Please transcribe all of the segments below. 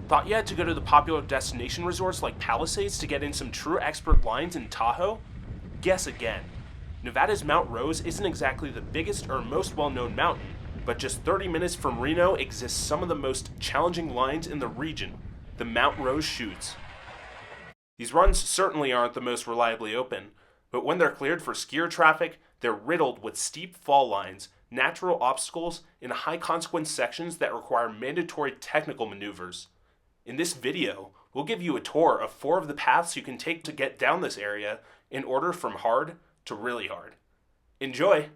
Thought you had to go to the popular destination resorts like Palisades to get in some true expert lines in Tahoe? Guess again. Nevada's Mount Rose isn't exactly the biggest or most well-known mountain, but just 30 minutes from Reno exists some of the most challenging lines in the region, the Mount Rose Chutes. These runs certainly aren't the most reliably open, but when they're cleared for skier traffic, they're riddled with steep fall lines, natural obstacles, and high-consequence sections that require mandatory technical maneuvers. In this video, we'll give you a tour of 4 of the paths you can take to get down this area in order from hard to really hard. Enjoy!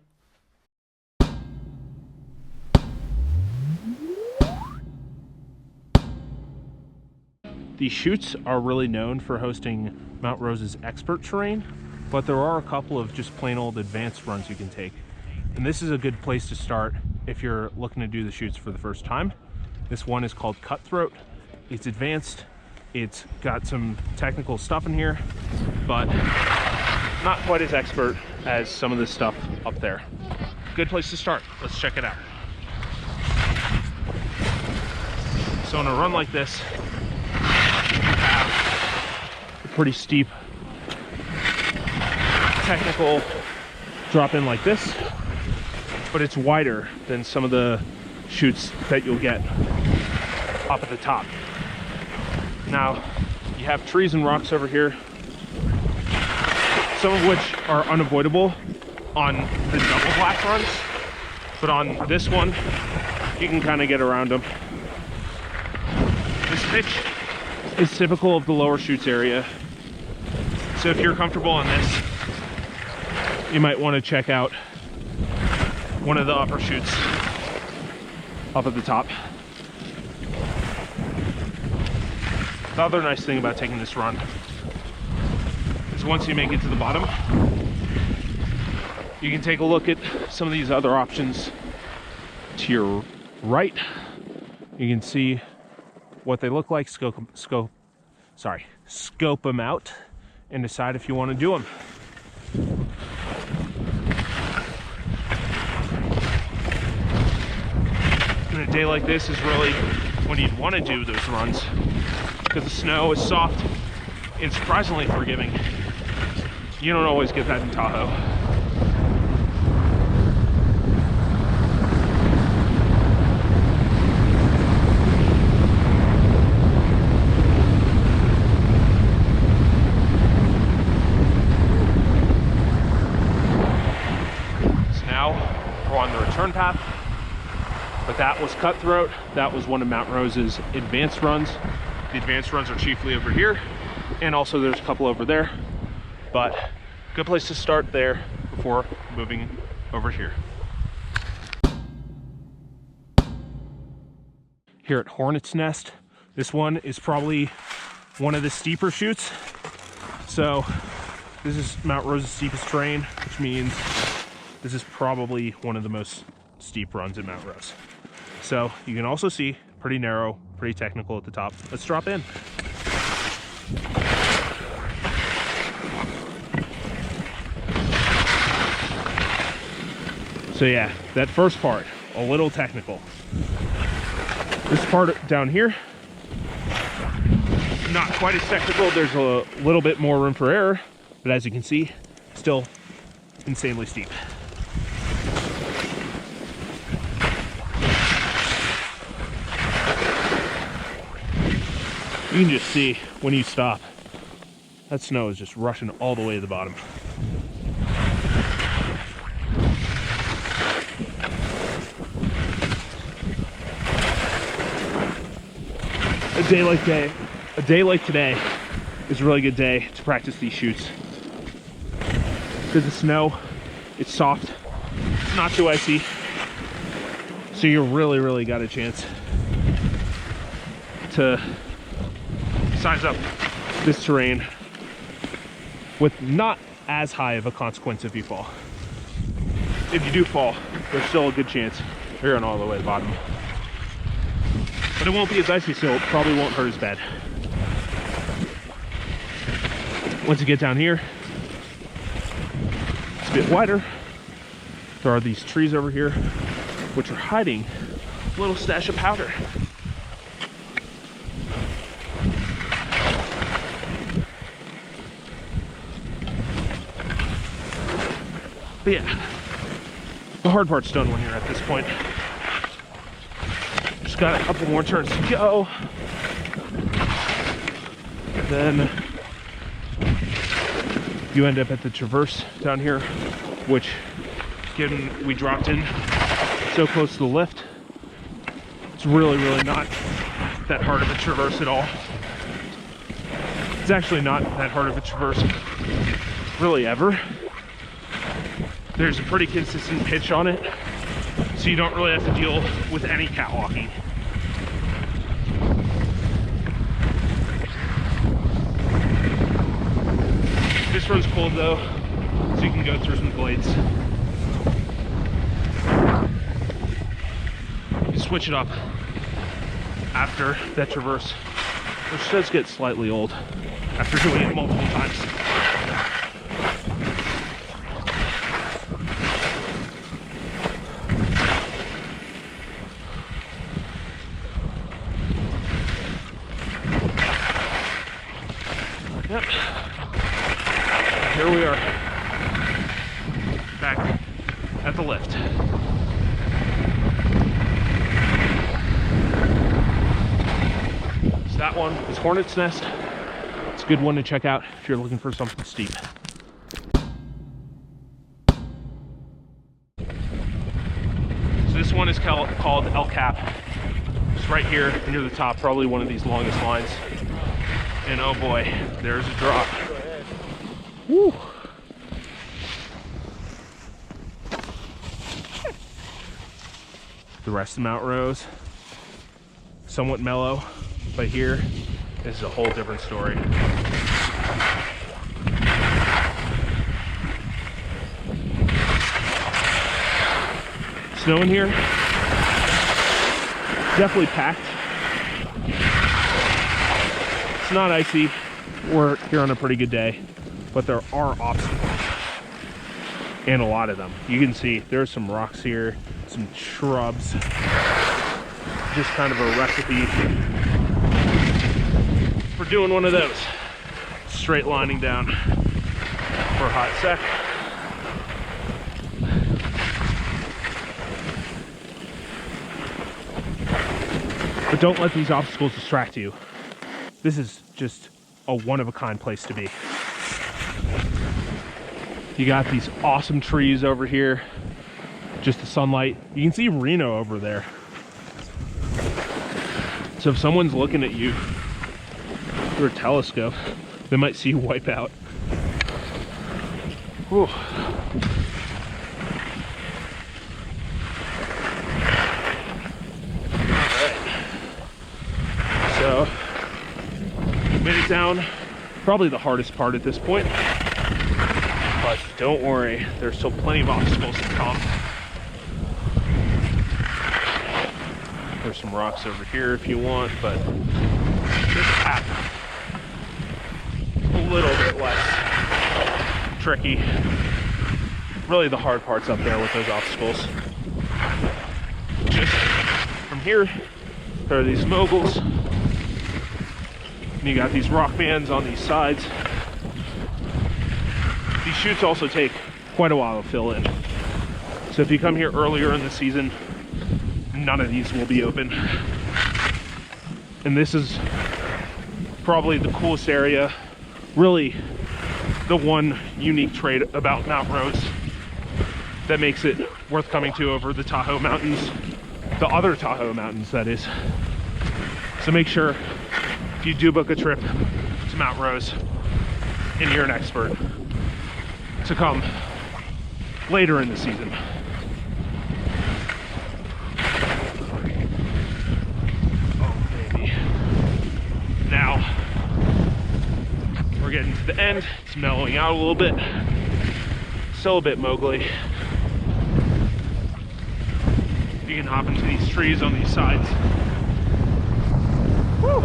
The Chutes are really known for hosting Mount Rose's expert terrain, but there are a couple of just plain old advanced runs you can take. And this is a good place to start if you're looking to do the Chutes for the first time. This one is called Cutthroat. It's advanced, it's got some technical stuff in here, but not quite as expert as some of this stuff up there. Good place to start. Let's check it out. So in a run like this, you have a pretty steep technical drop in like this, but it's wider than some of the chutes that you'll get up at the top. Now, you have trees and rocks over here, some of which are unavoidable on the double black runs, but on this one, you can kind of get around them. This pitch is typical of the lower chutes area, so if you're comfortable on this, you might want to check out one of the upper chutes up at the top. The other nice thing about taking this run is once you make it to the bottom, you can take a look at some of these other options to your right. You can see what they look like, scope them out, and decide if you want to do them. And a day like this is really when you'd want to do those runs, because the snow is soft and surprisingly forgiving. You don't always get that in Tahoe. So now we're on the return path. But that was Cutthroat. That was one of Mount Rose's advanced runs. The advanced runs are chiefly over here, and also there's a couple over there. But good place to start there before moving over here. Here at Hornet's Nest, this one is probably one of the steeper chutes. So this is Mount Rose's steepest terrain, which means this is probably one of the most steep runs at Mount Rose. So you can also see pretty narrow, pretty technical at the top. Let's drop in. So yeah, that first part, a little technical. This part down here, not quite as technical. There's a little bit more room for error, but as you can see, still insanely steep. You can just see when you stop, that snow is just rushing all the way to the bottom. A day like today is a really good day to practice these chutes. Because the snow, it's soft, it's not too icy, so you really got a chance to size up this terrain with not as high of a consequence if you fall. If you do fall, there's still a good chance you're going all the way to the bottom. But it won't be as icy, so it probably won't hurt as bad. Once you get down here, it's a bit wider. There are these trees over here, which are hiding a little stash of powder. But yeah, the hard part's done when you're at this point. Just got a couple more turns to go. Then you end up at the traverse down here, which, given we dropped in so close to the lift, it's really not that hard of a traverse at all. It's actually not that hard of a traverse really ever. There's a pretty consistent pitch on it, so you don't really have to deal with any catwalking. This one's cold though, so you can go through some glades. You switch it up after that traverse, which does get slightly old after doing it multiple times. Yep. Here we are, back at the lift. So that one is Hornet's Nest. It's a good one to check out if you're looking for something steep. So this one is called El Cap. It's right here near the top, probably one of these longest lines. And oh boy, there's a drop. Woo! The rest of Mount Rose, somewhat mellow, but here is a whole different story. Snow in here, definitely packed. It's not icy. We're here on a pretty good day, but there are obstacles, and a lot of them. You can see there's some rocks here, some shrubs, just kind of a recipe for doing one of those. Straight lining down for a hot sec. But don't let these obstacles distract you. This is just a one-of-a-kind place to be. You got these awesome trees over here, just the sunlight. You can see Reno over there. So if someone's looking at you through a telescope, they might see you wipe out. Whew. So, made it down, probably the hardest part at this point, but don't worry, there's still plenty of obstacles to come. There's some rocks over here if you want, but this path a little bit less tricky. Really the hard part's up there with those obstacles. Just from here, there are these moguls. And you got these rock bands on these sides. These chutes also take quite a while to fill in. So if you come here earlier in the season, none of these will be open. And this is probably the coolest area. Really the one unique trait about Mount Rose that makes it worth coming to over the Tahoe Mountains. The other Tahoe Mountains, that is. So make sure, if you do book a trip to Mount Rose and you're an expert, to come later in the season. Oh baby. Now, we're getting to the end. It's mellowing out a little bit. Still a bit mogly. You can hop into these trees on these sides. Woo!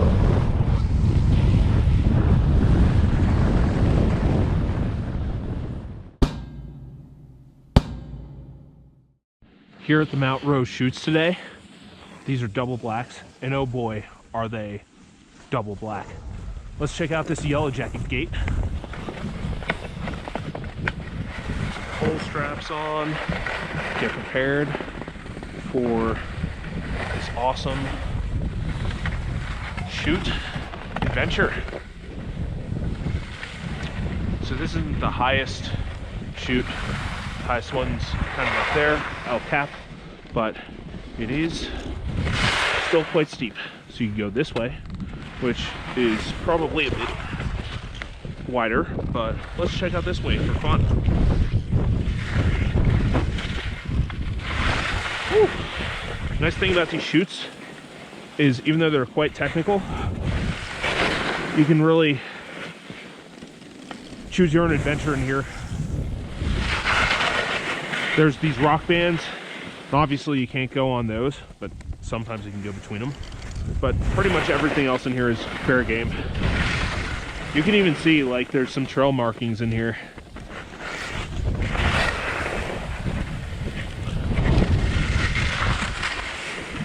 Here at the Mount Rose Chutes today, these are double blacks, and oh boy, are they double black. Let's check out this Yellow Jacket gate. pole straps on, get prepared for this awesome chute adventure. So this isn't the highest chute. The highest one's kind of up there, El Cap, but it is still quite steep. So you can go this way, which is probably a bit wider, but let's check out this way for fun. Woo. Nice thing about these chutes is even though they're quite technical, you can really choose your own adventure in here. There's these rock bands. Obviously you can't go on those, but sometimes you can go between them. But pretty much everything else in here is fair game. You can even see like there's some trail markings in here.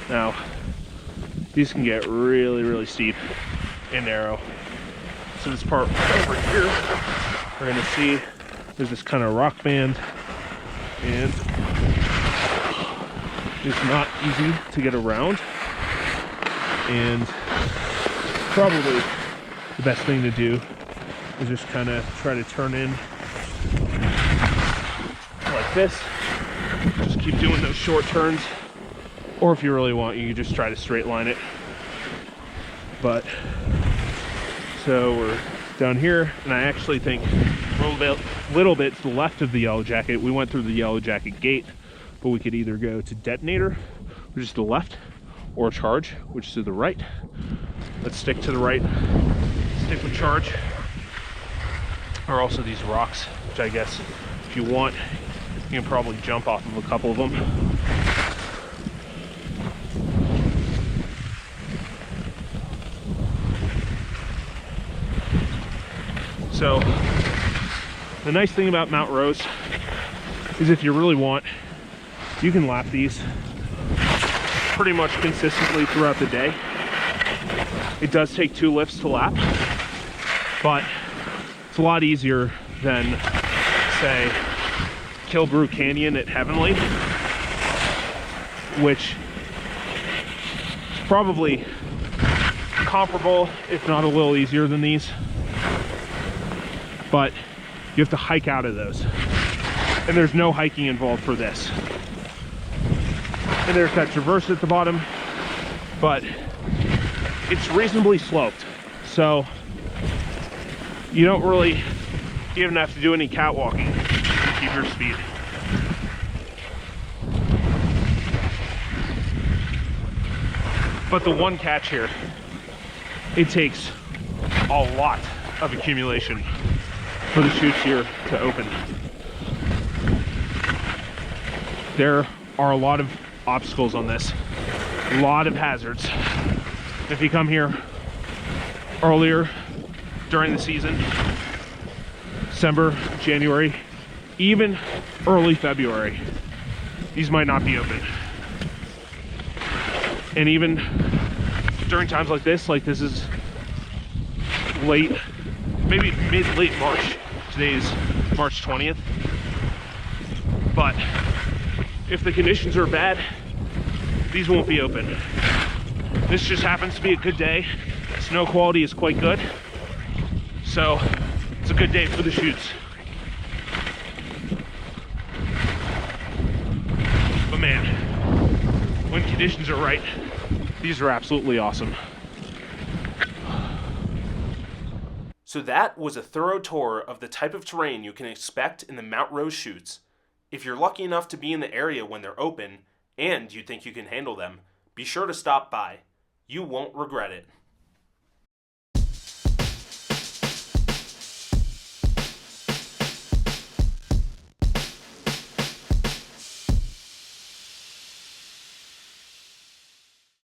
Now, these can get really, really steep and narrow. So this part over here, we're gonna see there's this kind of rock band, and it's not easy to get around. And probably the best thing to do is just kind of try to turn in like this. Just keep doing those short turns. Or if you really want, you can just try to straight line it. But, so we're down here, and I actually think a little bit to the left of the Yellow Jacket. We went through the Yellow Jacket gate, but we could either go to Detonator, which is to the left, or Charge, which is to the right. Let's stick to the right, stick with Charge. Or also these rocks, which I guess if you want, you can probably jump off of a couple of them. So, the nice thing about Mount Rose is if you really want, you can lap these pretty much consistently throughout the day. It does take 2 lifts to lap, but it's a lot easier than, say, Kilbrew Canyon at Heavenly, which is probably comparable, if not a little easier than these. But you have to hike out of those. And there's no hiking involved for this. And there's that traverse at the bottom, but it's reasonably sloped. So you don't really even have to do any catwalking to keep your speed. But the one catch here, it takes a lot of accumulation for the chutes here to open. There are a lot of obstacles on this, a lot of hazards. If you come here earlier during the season, December, January, even early February, these might not be open. And even during times like this is late, maybe late March. Today's March 20th. But if the conditions are bad, these won't be open. This just happens to be a good day. Snow quality is quite good. So it's a good day for the chutes. But man, when conditions are right, these are absolutely awesome. So that was a thorough tour of the type of terrain you can expect in the Mount Rose chutes. If you're lucky enough to be in the area when they're open, and you think you can handle them, be sure to stop by. You won't regret it.